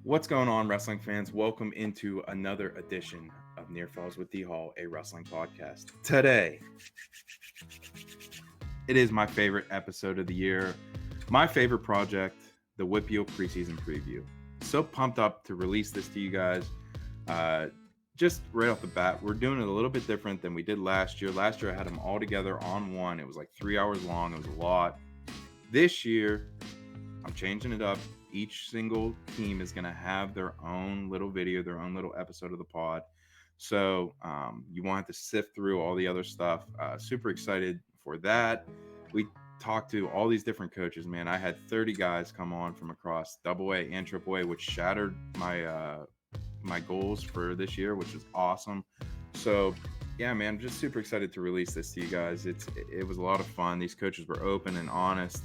What's going on, wrestling fans? Welcome into another edition of Near Falls with D Hall, a wrestling podcast. Today, it is my favorite episode of the year, my favorite project, the WPIAL Preseason Preview. So pumped up to release this to you guys. Just right off the bat, we're doing it a little bit different than we did last year. Last year, I had them all together on one. It was like 3 hours long. It was a lot. This year, I'm changing it up. Each single team is going to have their own little video, their own little episode of the pod. So you won't have to sift through all the other stuff. Super excited for that. We talked to all these different coaches, man. I had 30 guys come on from across AA and AAA, which shattered my goals for this year, which is awesome. So yeah, man, I'm just super excited to release this to you guys. It was a lot of fun. These coaches were open and honest.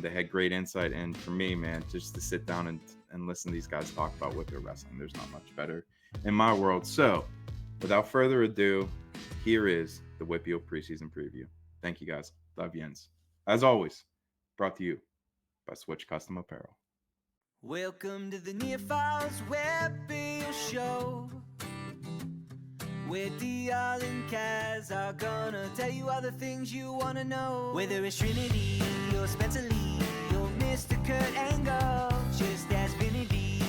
They had great insight, and for me, man, just to sit down and listen to these guys talk about what they're wrestling, there's not much better in my world. So without further ado, here is the WPIAL Preseason Preview. Thank you, guys. Love Jens. As always, brought to you by Switch Custom Apparel. Welcome to the Near Falls WPIAL Show, where Dial and Kaz are gonna tell you all the things you wanna know. Whether it's Trinity or Spencer Lee or Mr. Kurt Angle, just ask Vinny D.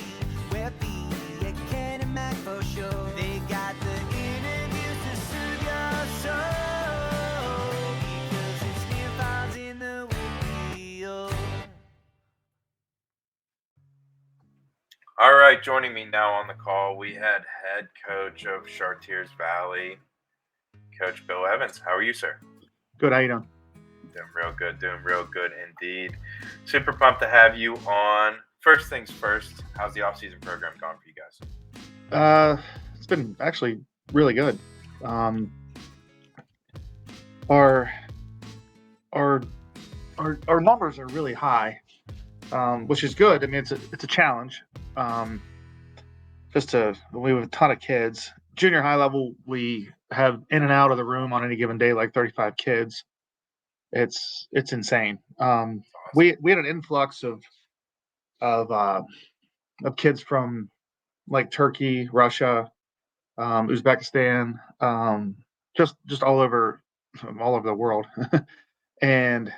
WPIAL, yeah, Ken and Mac for sure. They got the interviews to soothe your soul, because it's Near Falls in the WPIAL. All right, joining me now on the call, we had head coach of Chartiers Valley, Coach Bill Evans. How are you, sir? Good, how you doing? Doing real good indeed. Super pumped to have you on. First things first, how's the off-season program gone for you guys? It's been actually really good. Our numbers are really high, which is good. I mean, it's a challenge. We have a ton of kids. Junior high level, we have in and out of the room on any given day like 35 kids. It's insane. Awesome. We had an influx of kids from like Turkey, Russia, Uzbekistan, just all over the world, and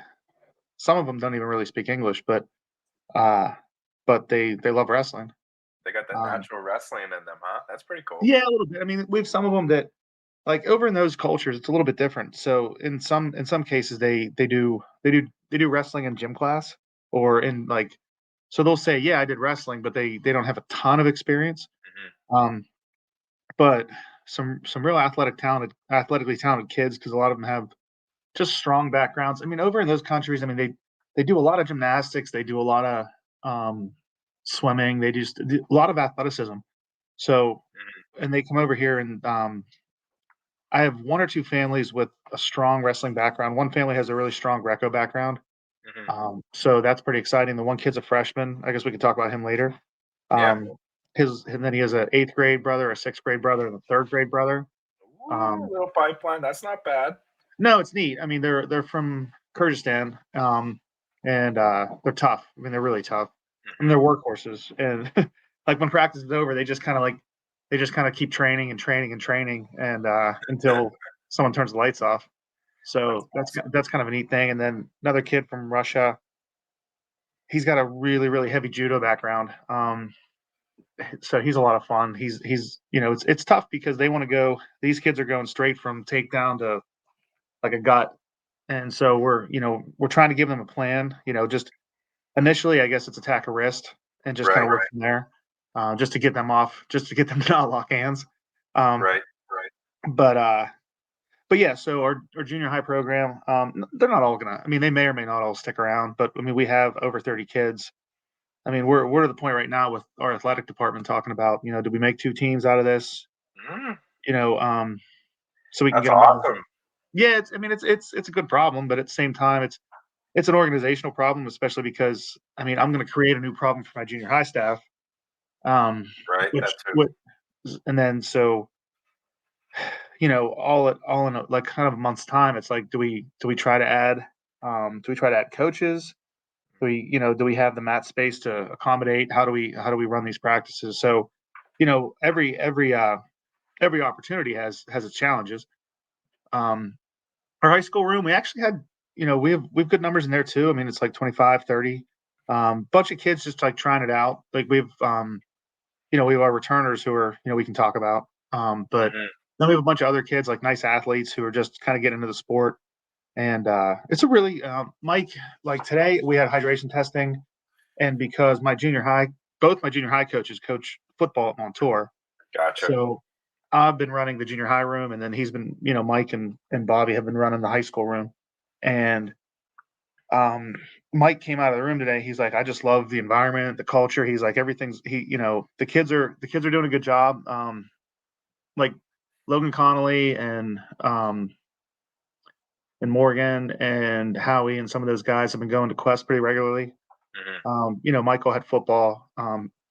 some of them don't even really speak English, but they love wrestling. They got that natural wrestling in them, huh? That's pretty cool. Yeah, a little bit. I mean, we have some of them that, like, over in those cultures, it's a little bit different. So in some cases, they do wrestling in gym class, or in like, so they'll say, yeah, I did wrestling, but they don't have a ton of experience. Mm-hmm. But some real athletically talented kids, because a lot of them have just strong backgrounds. I mean, over in those countries, I mean, they do a lot of gymnastics, they do a lot of swimming, they do a lot of athleticism. So, and they come over here, and I have one or two families with a strong wrestling background. One family has a really strong Greco background. Mm-hmm. So that's pretty exciting. The one kid's a freshman. I guess we could talk about him later. Yeah. And then he has an 8th grade brother, a 6th grade brother, and a 3rd grade brother. Little pipeline. That's not bad. No, it's neat. I mean, they're from Kyrgyzstan, and they're tough. I mean, they're really tough. I mean, they're workhorses. And like when practice is over, they just kind of keep training and until someone turns the lights off. So that's kind of a neat thing. And then another kid from Russia, he's got a really, really heavy judo background. So he's a lot of fun. He's it's tough because they want to go. These kids are going straight from takedown to like a gut, and so we're trying to give them a plan. Just initially, I guess it's attack a wrist and just kind of work from there, just to get them off, just to get them to not lock hands. Right. But yeah, so our junior high program, they're not all gonna. I mean, they may or may not all stick around, but I mean, we have over 30 kids. I mean, we're to the point right now with our athletic department talking about, do we make 2 teams out of this? Mm. So we can That's get them. awesome. Yeah, it's a good problem, but at the same time, it's an organizational problem, especially because I'm going to create a new problem for my junior high staff. Right. And then so, all in like kind of a month's time, it's like, do we try to add coaches? do we have the mat space to accommodate? How do we run these practices? So, every opportunity has its challenges. Our high school room, we actually had, we have good numbers in there too. I mean, it's like 25, 30. Bunch of kids just like trying it out. Like we have we have our returners who are, we can talk about. But then we have a bunch of other kids, like nice athletes who are just kind of getting into the sport. And it's a really, Mike, like today we had hydration testing. And because both my junior high coaches coach football at Montour. Gotcha. So I've been running the junior high room, and then he's been, Mike and Bobby have been running the high school room. And Mike came out of the room today. He's like, I just love the environment, the culture. He's like, the kids are doing a good job. Like Logan Connolly and Morgan and Howie and some of those guys have been going to Quest pretty regularly. Michael had football.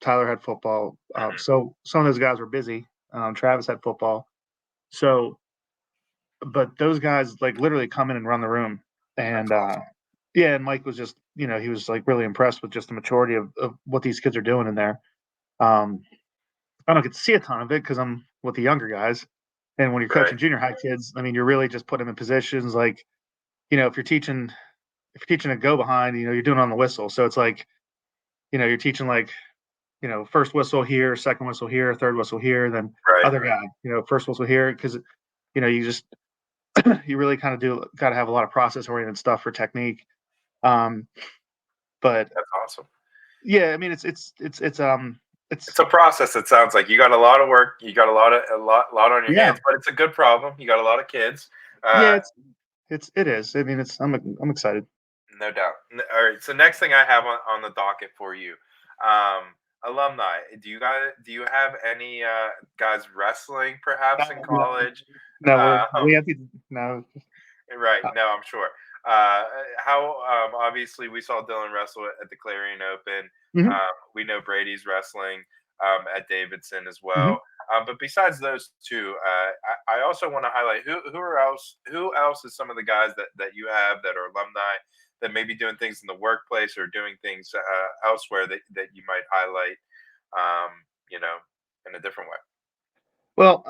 Tyler had football. So some of those guys were busy. Travis had football. So, but those guys like literally come in and run the room. And awesome. and Mike was just, he was like really impressed with just the maturity of what these kids are doing in there. I don't get to see a ton of it because I'm with the younger guys. And when you're coaching junior high kids, I mean, you're really just putting them in positions like, if you're teaching a go behind, you're doing it on the whistle. So it's like, you're teaching like, first whistle here, second whistle here, third whistle here, then other guy, first whistle here. Cause you just, you really kind of got to have a lot of process oriented stuff for technique. But that's awesome. Yeah. I mean, it's a process. It sounds like you got a lot of work. You got a lot on your hands, but it's a good problem. You got a lot of kids. It is. I mean, I'm excited. No doubt. All right. So next thing I have on the docket for you, alumni. Do you have any guys wrestling perhaps in college? No, we have to. No. Right. No, I'm sure. How obviously we saw Dylan wrestle at the Clarion Open. We know Brady's wrestling at Davidson as well. But besides those two, I also want to highlight who else is some of the guys that you have that are alumni that may be doing things in the workplace or doing things elsewhere that you might highlight, in a different way. Well,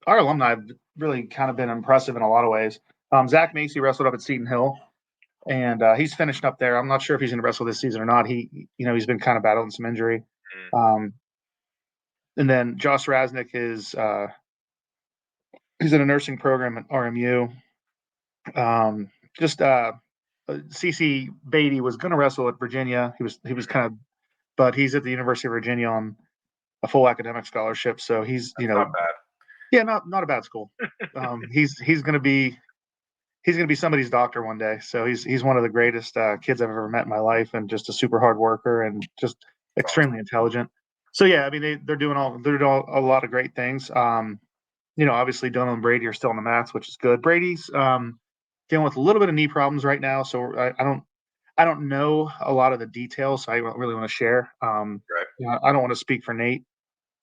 our alumni have really kind of been impressive in a lot of ways. Zach Macy wrestled up at Seton Hill, and he's finishing up there. I'm not sure if he's going to wrestle this season or not. He's been kind of battling some injury. And then Josh Raznick is he's in a nursing program at RMU. CC Beatty was going to wrestle at Virginia. He was kind of, but he's at the University of Virginia on a full academic scholarship. So he's not bad. Yeah, not a bad school. He's going to be somebody's doctor one day. So he's one of the greatest kids I've ever met in my life, and just a super hard worker and just extremely intelligent. So yeah, I mean they're doing a lot of great things. Obviously Donald and Brady are still on the mats, which is good. Brady's dealing with a little bit of knee problems right now, so I don't know a lot of the details, so I don't really want to share. I don't want to speak for Nate.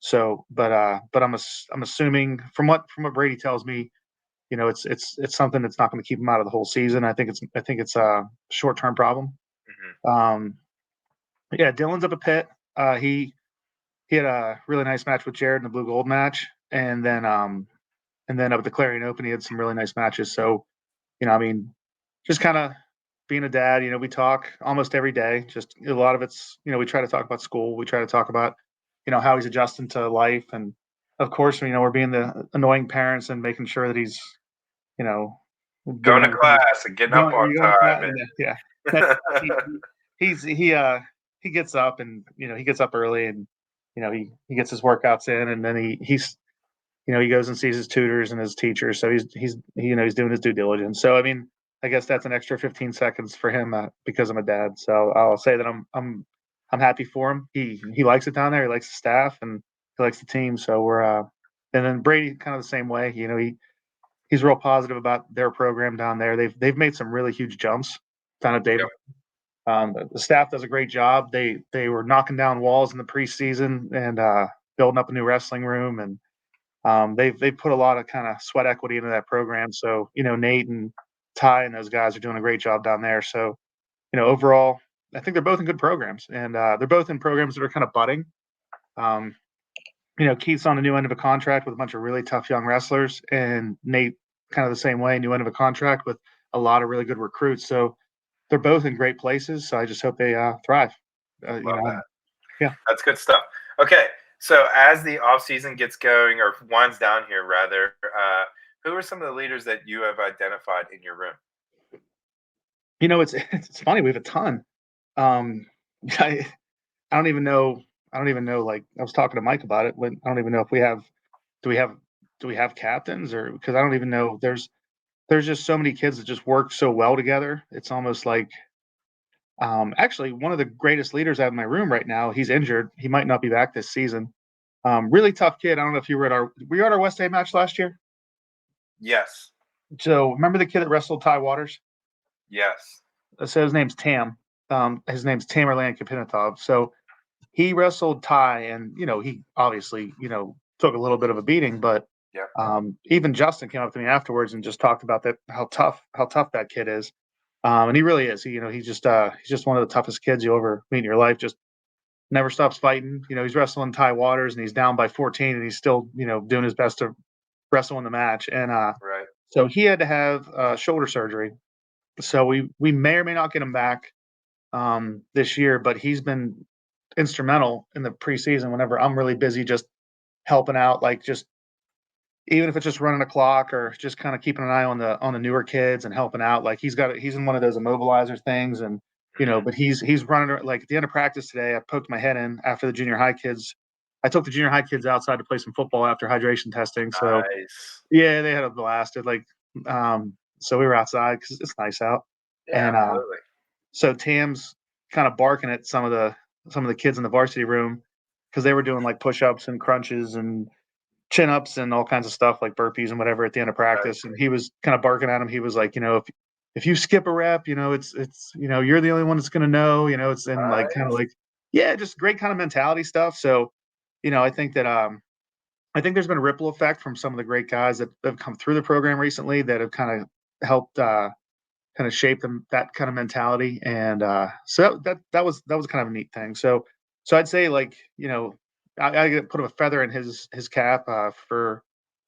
So, but I'm assuming from what Brady tells me, it's something that's not going to keep him out of the whole season. I think it's a short-term problem. Yeah, Dylan's up at Pitt. He had a really nice match with Jared in the blue gold match, and then up at the Clarion Open, he had some really nice matches. So, I mean, just kind of being a dad, we talk almost every day. Just a lot of it's, we try to talk about school. We try to talk about, how he's adjusting to life, and of course, we're being the annoying parents and making sure that he's, going to class and getting up on time. He gets up and he gets up early, and he gets his workouts in, and then he goes and sees his tutors and his teachers. So he's doing his due diligence. So I mean, I guess that's an extra 15 seconds for him because I'm a dad. So I'll say that I'm happy for him. He likes it down there. He likes the staff and he likes the team. So we're and then Brady kind of the same way. He's real positive about their program down there. They've made some really huge jumps down at David. The staff does a great job. They were knocking down walls in the preseason and building up a new wrestling room, and they've put a lot of kind of sweat equity into that program. So Nate and Ty and those guys are doing a great job down there. So overall, I think they're both in good programs, and they're both in programs that are kind of budding. Keith's on the new end of a contract with a bunch of really tough young wrestlers, and Nate kind of the same way, new end of a contract with a lot of really good recruits. So they're both in great places. So I just hope they thrive. Love that. Yeah, that's good stuff. Okay, so as the off season gets going or winds down here, rather, who are some of the leaders that you have identified in your room? It's funny. We have a ton. I don't even know. Like I was talking to Mike about it. I don't even know if we have. Do we have captains, or because I don't even know. There's just so many kids that just work so well together. It's almost like. Actually, one of the greatest leaders I have in my room right now. He's injured. He might not be back this season. Really tough kid. I don't know if you were at our West Day match last year. Yes. So remember the kid that wrestled Ty Waters? Yes. So his name's Tam. His name's Tamerlan Kapinatov. So he wrestled Ty, and he obviously took a little bit of a beating, but even Justin came up to me afterwards and just talked about that how tough that kid is, and he really is. He's just one of the toughest kids you ever meet in your life. Just never stops fighting. He's wrestling Ty Waters, and he's down by 14, and he's still doing his best to wrestle in the match. And right. So he had to have shoulder surgery. So we may or may not get him back this year, but he's been instrumental in the preseason whenever I'm really busy just helping out, like just even if it's just running a clock or just kind of keeping an eye on the newer kids and helping out. Like he's in one of those immobilizer things, and but he's running. Like at the end of practice today, I poked my head in after the junior high kids. I took the junior high kids outside to play some football after hydration testing. So nice. Yeah, they had a blast. So we were outside because it's nice out. Yeah, and absolutely. So Tam's kind of barking at some of the kids in the varsity room because they were doing like push-ups and crunches and chin-ups and all kinds of stuff like burpees and whatever at the end of practice. And he was kind of barking at him. He was like, if you skip a rep, it's you're the only one that's going to know, it's and like kind of like, yeah, just great kind of mentality stuff. So, I think that, I think there's been a ripple effect from some of the great guys that have come through the program recently that have kind of helped, kind of shape them, that kind of mentality. And so that was kind of a neat thing. So I'd say like, I put a feather in his cap for,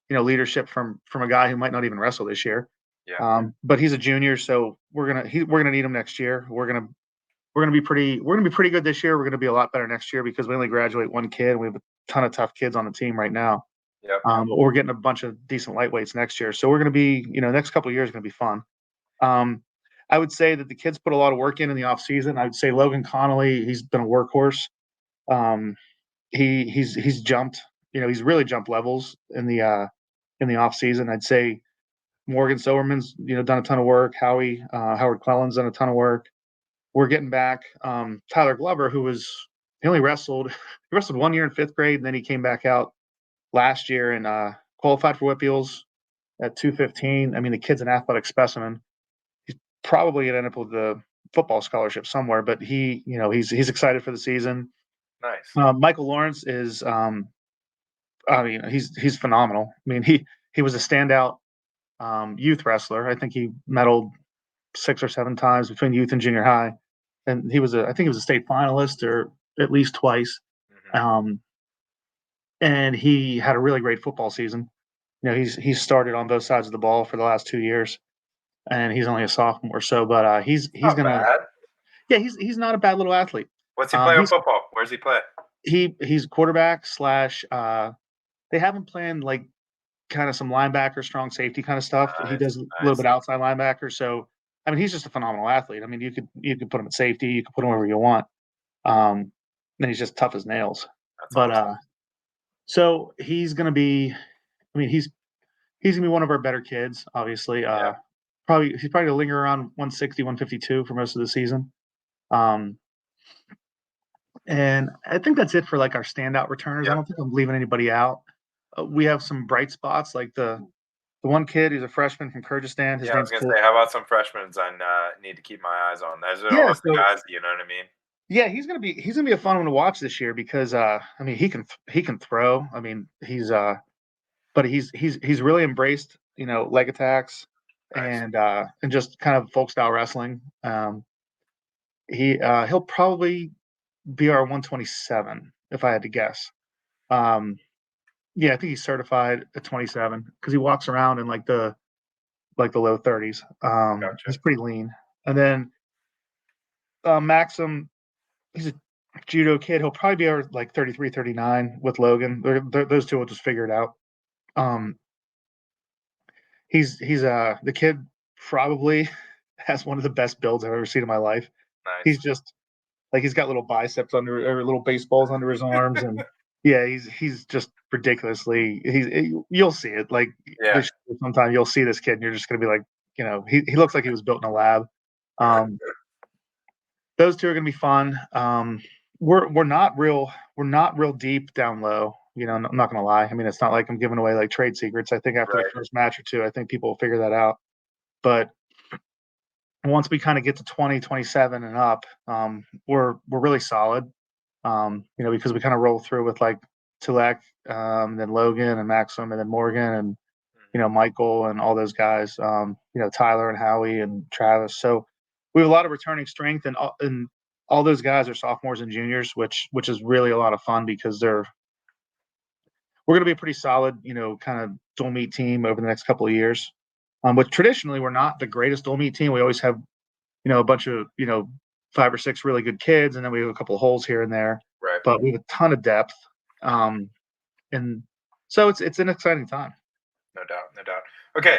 leadership from a guy who might not even wrestle this year. Yeah. But he's a junior, so we're gonna need him next year. We're gonna be pretty good this year. We're gonna be a lot better next year because we only graduate one kid. And we have a ton of tough kids on the team right now. Yep. But we're getting a bunch of decent lightweights next year. So we're going to be, next couple of years are going to be fun. I would say that the kids put a lot of work in the off season. I would say Logan Connolly, he's been a workhorse. He's jumped, he's really jumped levels in the off season. I'd say Morgan Silverman's, done a ton of work. Howard Clellan's done a ton of work. We're getting back Tyler Glover, he only wrestled 1 year in 5th grade, and then he came back out last year and qualified for WPIALs at 215. I mean, the kid's an athletic specimen. He's probably going to end up with the football scholarship somewhere, but he's excited for the season. Nice. Michael Lawrence is, he's phenomenal. I mean, he was a standout youth wrestler. I think he medaled 6 or 7 times between youth and junior high, and I think he was a state finalist or at least twice. Mm-hmm. And he had a really great football season. He's started on both sides of the ball for the last 2 years, and he's only a sophomore. So, but he's gonna. Bad. Yeah, he's not a bad little athlete. What's he play on football? Where's he play? He's quarterback / they have him playing like kind of some linebacker, strong safety kind of stuff. Nice, He does a little bit outside linebacker. So, I mean, he's just a phenomenal athlete. I mean, you could put him at safety, you could put him wherever you want. Then he's just tough as nails. That's but awesome. So he's gonna be. I mean, he's gonna be one of our better kids. Obviously, Yeah. He's probably gonna linger around 160, 152 for most of the season. And I think that's it for like our standout returners. Yeah. I don't think I'm leaving anybody out. We have some bright spots, like the one kid who's a freshman from Kyrgyzstan. I was gonna say, how about some freshmen I need to keep my eyes on? Those are Yeah, awesome guys. You know what I mean? Yeah, he's gonna be a fun one to watch this year because I mean he can throw. I mean but he's really embraced leg attacks Nice. and just kind of folk style wrestling. He'll probably be our 127 if I had to guess. Yeah, I think he's certified at 27 because he walks around in like the low 30s. Gotcha. He's pretty lean. And then Maxim, he's a judo kid. He'll probably be our like 33, 39 with Logan. Those two will just figure it out. He's the kid probably has one of the best builds I've ever seen in my life. Nice. He's just like he's got little biceps or little baseballs under his arms, and yeah, he's just ridiculously. You'll see it like Yeah. sometime you'll see this kid, and you're just gonna be like, he looks like he was built in a lab. Those two are gonna be fun. We're not real deep down low. I'm not gonna lie. I mean, it's not like I'm giving away like trade secrets. I think after the first match or two, I think people will figure that out. But once we kind of get to 20, 27 and up, we're really solid. Because we kind of roll through with like Tulek, then Logan and Maxim, and then Morgan and Michael and all those guys. Tyler and Howie and Travis. So we have a lot of returning strength, and all those guys are sophomores and juniors, which is really a lot of fun because we're going to be a pretty solid, kind of dual meet team over the next couple of years. But traditionally, we're not the greatest dual meet team. We always have, a bunch of, 5 or 6 really good kids, and then we have a couple of holes here and there. Right. But we have a ton of depth, and so it's an exciting time. No doubt. Okay,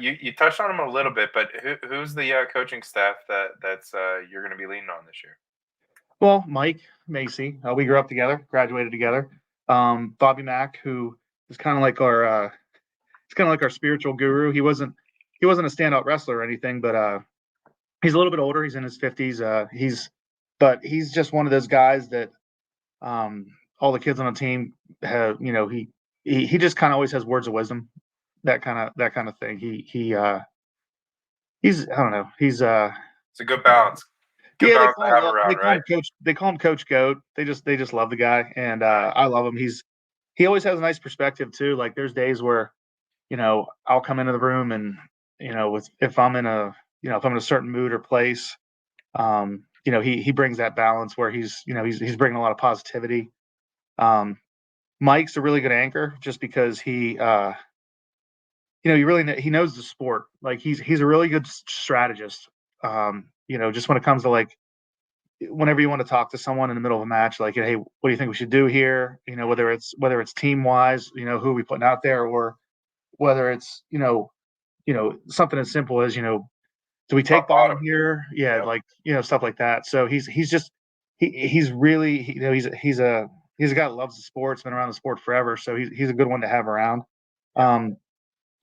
you touched on them a little bit, but who's the coaching staff that's you're going to be leaning on this year? Well, Mike Macy, we grew up together, graduated together. Bobby Mack, who is kind of like our spiritual guru. He wasn't a standout wrestler or anything, but he's a little bit older. He's in his 50s. He's just one of those guys that all the kids on the team have. He just kind of always has words of wisdom, that kind of thing. He's I don't know. It's a good balance. They call him Coach Goat. They just love the guy, and I love him. He always has a nice perspective too. Like there's days where, I'll come into the room and if I'm in a certain mood or place, he brings that balance where he's bringing a lot of positivity. Mike's a really good anchor just because he knows the sport. Like he's a really good strategist. Just when it comes to like, whenever you want to talk to someone in the middle of a match, like, hey, what do you think we should do here? Whether it's team wise, who are we putting out there, or whether it's, something as simple as, do we take bottom here? Yeah. Like, stuff like that. So he's really, he's a guy that loves the sport. He's been around the sport forever. So he's a good one to have around.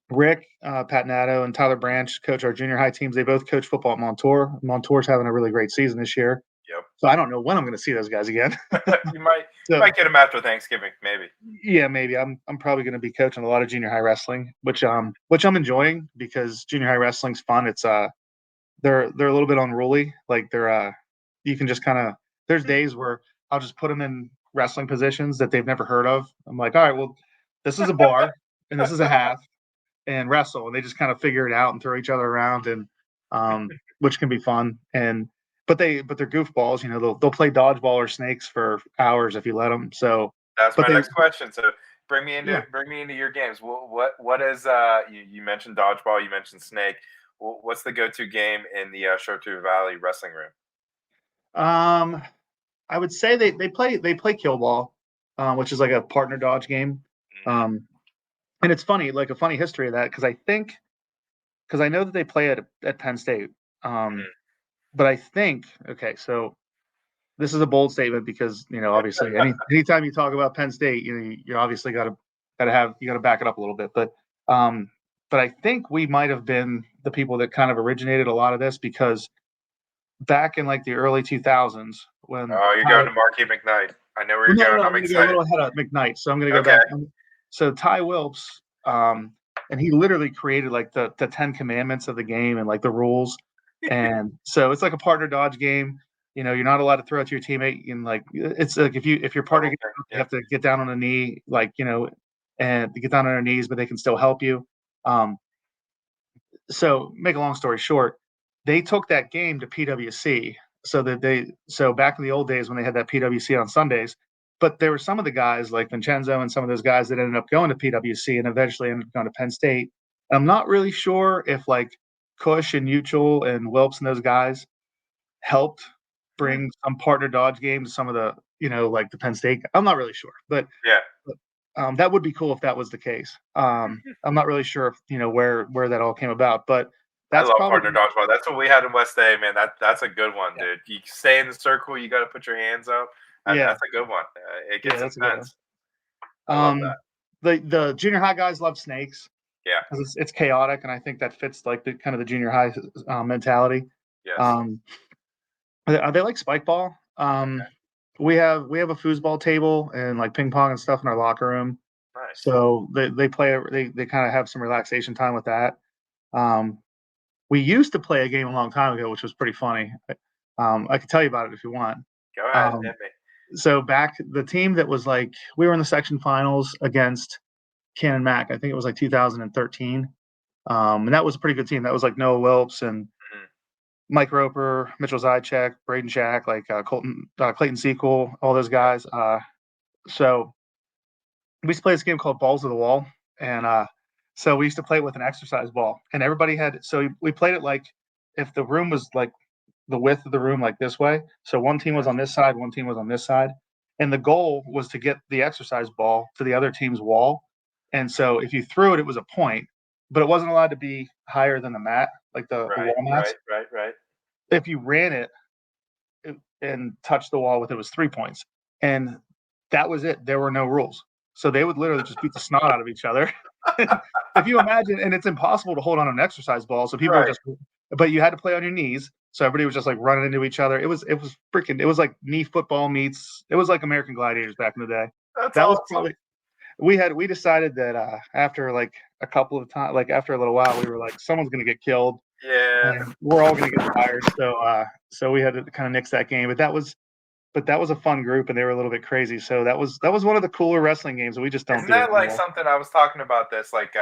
Rick, Pat Nato, and Tyler Branch coach our junior high teams. They both coach football at Montour. Montour's having a really great season this year. Yep. So I don't know when I'm going to see those guys again. You might get them after Thanksgiving, maybe. Yeah, maybe. I'm probably going to be coaching a lot of junior high wrestling, which I'm enjoying because junior high wrestling's fun. It's they're a little bit unruly. Like you can just kind of, there's days where I'll just put them in wrestling positions that they've never heard of. I'm like, all right, well, this is a bar and this is a half, and wrestle, and they just kind of figure it out and throw each other around, and which can be fun. But they're goofballs. They'll play dodgeball or snakes for hours if you let them. So that's my next question. So bring me into your games. What is you mentioned dodgeball, you mentioned snake. What's the go-to game in the Chartiers Valley wrestling room? I would say they play kill ball, which is like a partner dodge game. And it's funny, like a funny history of that, because I know that they play at Penn State. But I think, okay, so this is a bold statement because, obviously anytime you talk about Penn State, you obviously got to back it up a little bit. But I think we might have been the people that kind of originated a lot of this, because back in like the early 2000s when you're going to Marquis McKnight. I know where you're going. I'm excited. I'm going to go a little ahead of McKnight, so I'm going to go back. So Ty Wilps, and he literally created like the 10 commandments of the game and like the rules. And so it's like a partner dodge game. You're not allowed to throw it to your teammate. And like, it's like if your partner gets out, you have to get down on a knee, like, and get down on their knees, but they can still help you. So make a long story short, they took that game to PWC. so back in the old days when they had that PWC on Sundays, but there were some of the guys like Vincenzo and some of those guys that ended up going to PWC and eventually ended up going to Penn State. I'm not really sure if like Cush and Uchel and Wilps and those guys helped bring some partner dodge games to some of the, like the Penn State. I'm not really sure, but that would be cool if that was the case. I'm not really sure if, where that all came about, but that's I love probably partner dodgeball. That's what we had in West A, man. That's a good one, dude. You stay in the circle. You got to put your hands up. That's a good one. It gets intense. I love that. The junior high guys love snakes. Yeah, because it's chaotic, and I think that fits like the kind of the junior high mentality. Yes. They like spike ball. We have a foosball table and like ping pong and stuff in our locker room. Nice. So they play. They kind of have some relaxation time with that. We used to play a game a long time ago, which was pretty funny. I could tell you about it if you want. Go ahead, hit me. So back the team that was like we were in the section finals against Cannon Mac. I think it was like 2013. And that was a pretty good team. That was like Noah Wilps and Mike Roper, Mitchell Zychek, Braden Shack, like Clayton Sequel, all those guys. So we used to play this game called Balls of the Wall. And so we used to play it with an exercise ball. And everybody had – so we played it like if the room was like the width of the room like this way. So one team was on this side, one team was on this side. And the goal was to get the exercise ball to the other team's wall. And so if you threw it, it was a point, but it wasn't allowed to be higher than the mat, like the wall mats. Right. If you ran it and touched the wall with it, was 3 points. And that was it. There were no rules. So they would literally just beat the snot out of each other. If you imagine, and it's impossible to hold on an exercise ball. So people were just, but you had to play on your knees. So everybody was just like running into each other. It was like knee football meets. It was like American Gladiators back in the day. That's that awesome. was probably. We decided that after like a couple of times, like after a little while, we were like, someone's going to get killed. Yeah. And we're all going to get tired. So we had to kind of nix that game. But that was a fun group, and they were a little bit crazy. So that was one of the cooler wrestling games that we just don't Isn't do. that like something I was talking about this? Like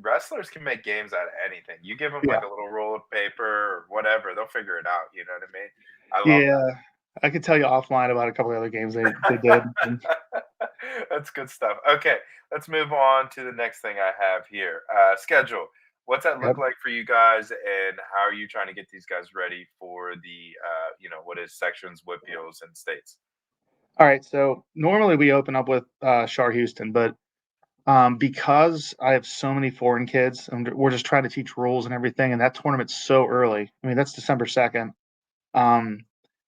wrestlers can make games out of anything. You give them like a little roll of paper or whatever, they'll figure it out. You know what I mean? I love that. I could tell you offline about a couple of other games they did. That's good stuff. Okay, let's move on to the next thing I have here. Schedule. What's that look like for you guys, and how are you trying to get these guys ready for the, what is sections, WPIALs, and states? All right, so normally we open up with Char Houston, but because I have so many foreign kids, and we're just trying to teach rules and everything, and that tournament's so early. I mean, that's December 2nd.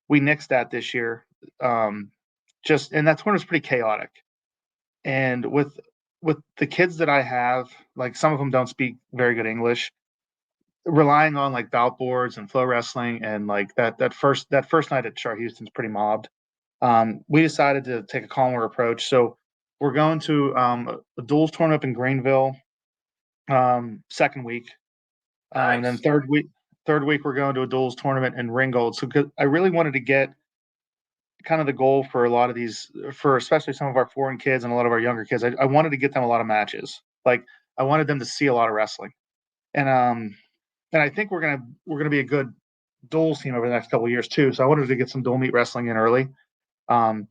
We nixed that this year. And that tournament's pretty chaotic. And with the kids that I have, like some of them don't speak very good English, relying on like bout boards and flow wrestling and like that first night at Char Houston's pretty mobbed. We decided to take a calmer approach. So we're going to a duels tournament in Greenville second week. Nice. And then third week we're going to a duels tournament in Ringgold. So I really wanted to get kind of the goal for a lot of these, for especially some of our foreign kids and a lot of our younger kids. I wanted to get them a lot of matches. Like I wanted them to see a lot of wrestling. And I think we're gonna be a good duels team over the next couple of years too. So I wanted to get some dual meet wrestling in early. We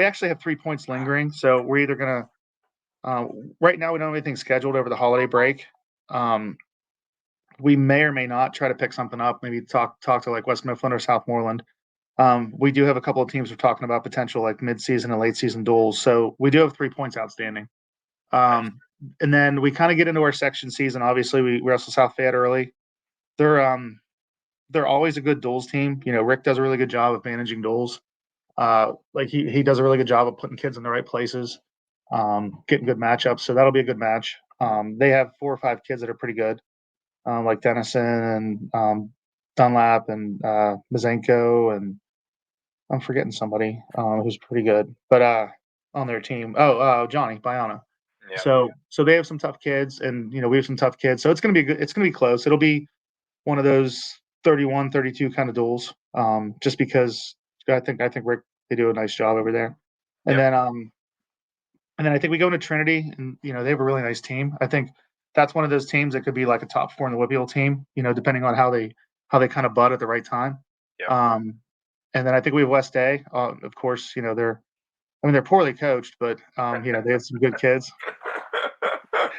actually have 3 points lingering, so we're either gonna right now we don't have anything scheduled over the holiday break. We may or may not try to pick something up, maybe talk to like West Mifflin or Southmoreland. We do have a couple of teams we're talking about potential like mid-season and late season duels. So we do have 3 points outstanding. And then we kind of get into our section season. Obviously, we wrestle South Fayette early. They're always a good duels team. Rick does a really good job of managing duels. Like he does a really good job of putting kids in the right places, getting good matchups. So that'll be a good match. They have 4 or 5 kids that are pretty good, like Dennison and Dunlap and Mazenko, and I'm forgetting somebody who's pretty good, but on their team. Johnny Biana. Yeah. So they have some tough kids, and we have some tough kids. So it's gonna be good. It's gonna be close. It'll be one of those 31-32 kind of duels. Just because I think Rick, they do a nice job over there. And then I think we go into Trinity, and they have a really nice team. I think that's one of those teams that could be like a top 4 in the WPIAL team. Depending on how they how they kind of bud at the right time. Yep. And then I think we have West A. Of course, they're poorly coached, but they have some good kids.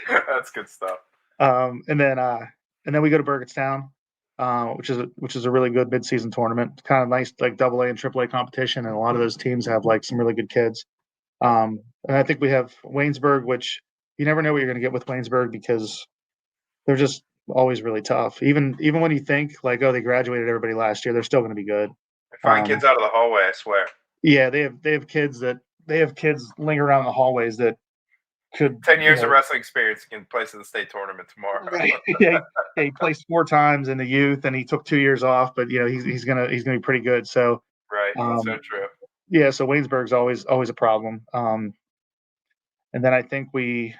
That's good stuff. And then we go to Burgettstown, which is a really good midseason tournament. Kind of nice, like AA and AAA competition, and a lot of those teams have like some really good kids. And I think we have Waynesburg, which you never know what you're going to get with Waynesburg because they're just always really tough. Even when you think like, oh, they graduated everybody last year, they're still going to be good. They find kids out of the hallway, I swear. Yeah, they have kids linger around the hallways that could 10 years of wrestling experience can place in the state tournament tomorrow. Right. Yeah, he placed 4 times in the youth, and he took 2 years off. But he's gonna be pretty good. So right, that's so true. Yeah, so Waynesburg's always a problem. And then I think we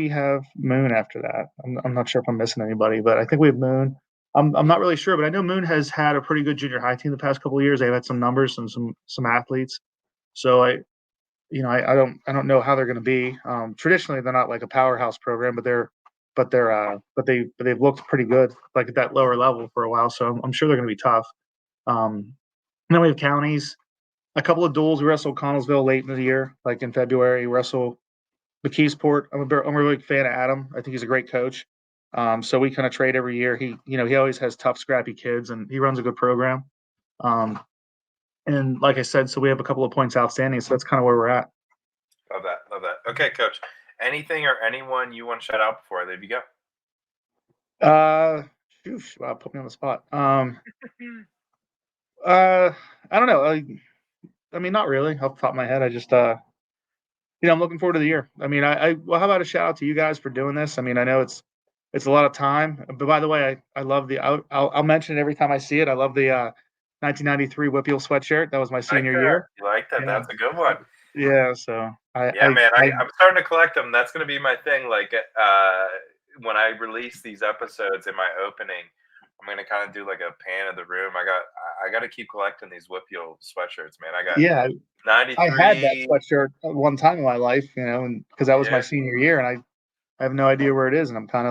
have Moon after that. I'm not sure if I'm missing anybody, but I think we have Moon. I'm not really sure, but I know Moon has had a pretty good junior high team the past couple of years. They've had some numbers and some athletes. So I don't know how they're going to be. Traditionally, they're not like a powerhouse program, but they've looked pretty good, like at that lower level for a while. So I'm sure they're going to be tough. And then we have counties, a couple of duels. We wrestled Connellsville late in the year, like in February. We wrestle McKeesport. I'm a really big fan of Adam. I think he's a great coach. So we kind of trade every year. He always has tough, scrappy kids, and he runs a good program. And like I said, so we have a couple of points outstanding. So that's kind of where we're at. Love that. Okay, Coach. Anything or anyone you want to shout out before I leave you go? Wow, put me on the spot. I don't know. I mean, not really off the top of my head. I just, I'm looking forward to the year. I mean, well, how about a shout out to you guys for doing this? I mean, I know it's a lot of time, but by the way, I love I'll mention it every time I see it. I love the 1993 WPIAL sweatshirt. That was my senior year. You like that? Yeah. That's a good one. Yeah. So I'm starting to collect them. That's going to be my thing. Like, when I release these episodes in my opening, I'm going to kind of do like a pan of the room. I got to keep collecting these WPIAL sweatshirts, man. I got 93. I had that sweatshirt one time in my life, and because that was my senior year, and I have no idea where it is, and I'm kind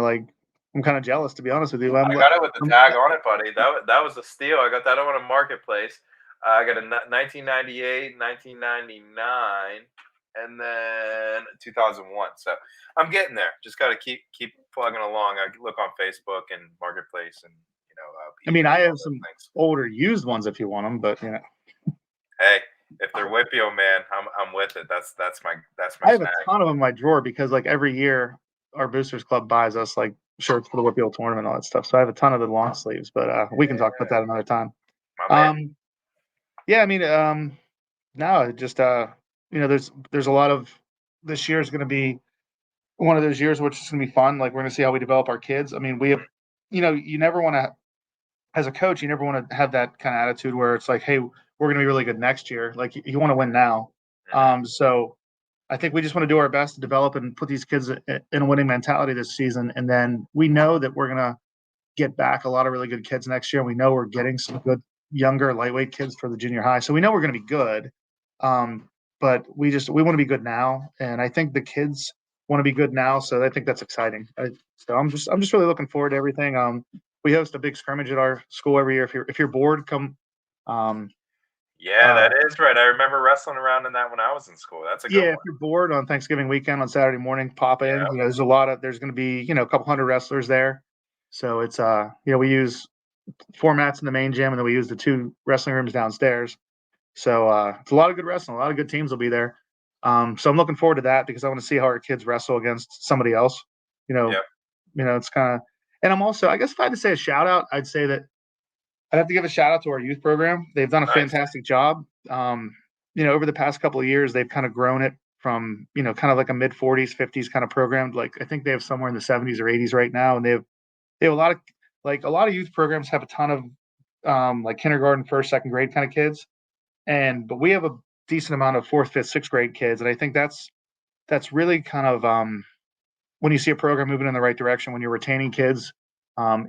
of jealous, to be honest with you. I got it with the tag on it, buddy. That was a steal. I got that on a marketplace. I got a 1998, 1999, and then 2001. So I'm getting there. Just got to keep plugging along. I look on Facebook and marketplace, and I have some older used ones if you want them, but Hey, if they're WPIAL, man, I'm with it. That's my. I have a ton of them in my drawer because like every year our boosters club buys us like shirts for the WPIAL tournament and all that stuff. So I have a ton of the long sleeves, but we can talk about that another time. Now just there's a lot of, this year is going to be one of those years which is going to be fun. Like, we're going to see how we develop our kids. I mean, we have, you never want to, as a coach, you never want to have that kind of attitude where it's like, hey, we're going to be really good next year. Like, you want to win now. So I think we just want to do our best to develop and put these kids in a winning mentality this season. And then we know that we're going to get back a lot of really good kids next year. We know we're getting some good younger lightweight kids for the junior high. So we know we're going to be good. But we want to be good now. And I think the kids want to be good now. So I think that's exciting. So I'm just really looking forward to everything. We host a big scrimmage at our school every year. If you're bored, come. That is right. I remember wrestling around in that when I was in school. That's a good one. If you're bored on Thanksgiving weekend on Saturday morning, pop in. There's going to be, a couple hundred wrestlers there. So it's, we use 4 mats in the main gym, and then we use the 2 wrestling rooms downstairs. So it's a lot of good wrestling. A lot of good teams will be there. So I'm looking forward to that because I want to see how our kids wrestle against somebody else. It's kind of, and I'm also, I guess if I had to say a shout out, I'd say that I'd have to give a shout out to our youth program. They've done a fantastic job. Over the past couple of years, they've kind of grown it from, kind of like a mid 40s, 50s kind of program. Like, I think they have somewhere in the 70s or 80s right now. And they have a lot of youth programs have a ton of like kindergarten, 1st, 2nd grade kind of kids. But we have a decent amount of 4th, 5th, 6th grade kids. And I think that's really kind of, when you see a program moving in the right direction, when you're retaining kids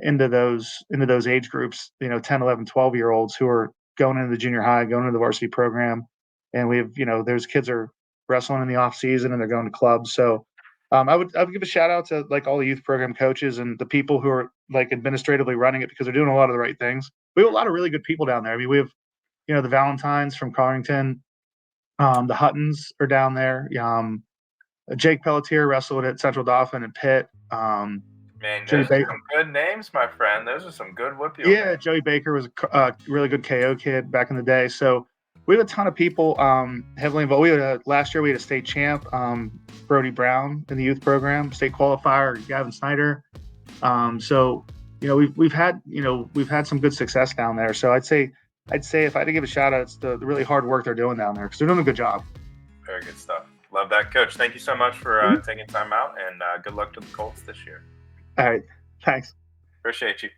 into those age groups, 10, 11, 12-year-olds who are going into the junior high, going into the varsity program. And we have, those kids are wrestling in the off season and they're going to clubs. So I would give a shout out to like all the youth program coaches and the people who are like administratively running it, because they're doing a lot of the right things. We have a lot of really good people down there. I mean, we have, the Valentines from Carrington, the Huttons are down there. Jake Pelletier wrestled at Central Dauphin and Pitt. Man, those are some good names, my friend. Those are some good WPIAL names. Joey Baker was a really good KO kid back in the day. So we have a ton of people heavily involved. We had last year we had a state champ, Brody Brown in the youth program, state qualifier, Gavin Snyder. So we've had some good success down there. So I'd say if I had to give a shout out, it's the really hard work they're doing down there, because they're doing a good job. Very good stuff. Love that, Coach. Thank you so much for taking time out, and good luck to the Colts this year. All right. Thanks. Appreciate you.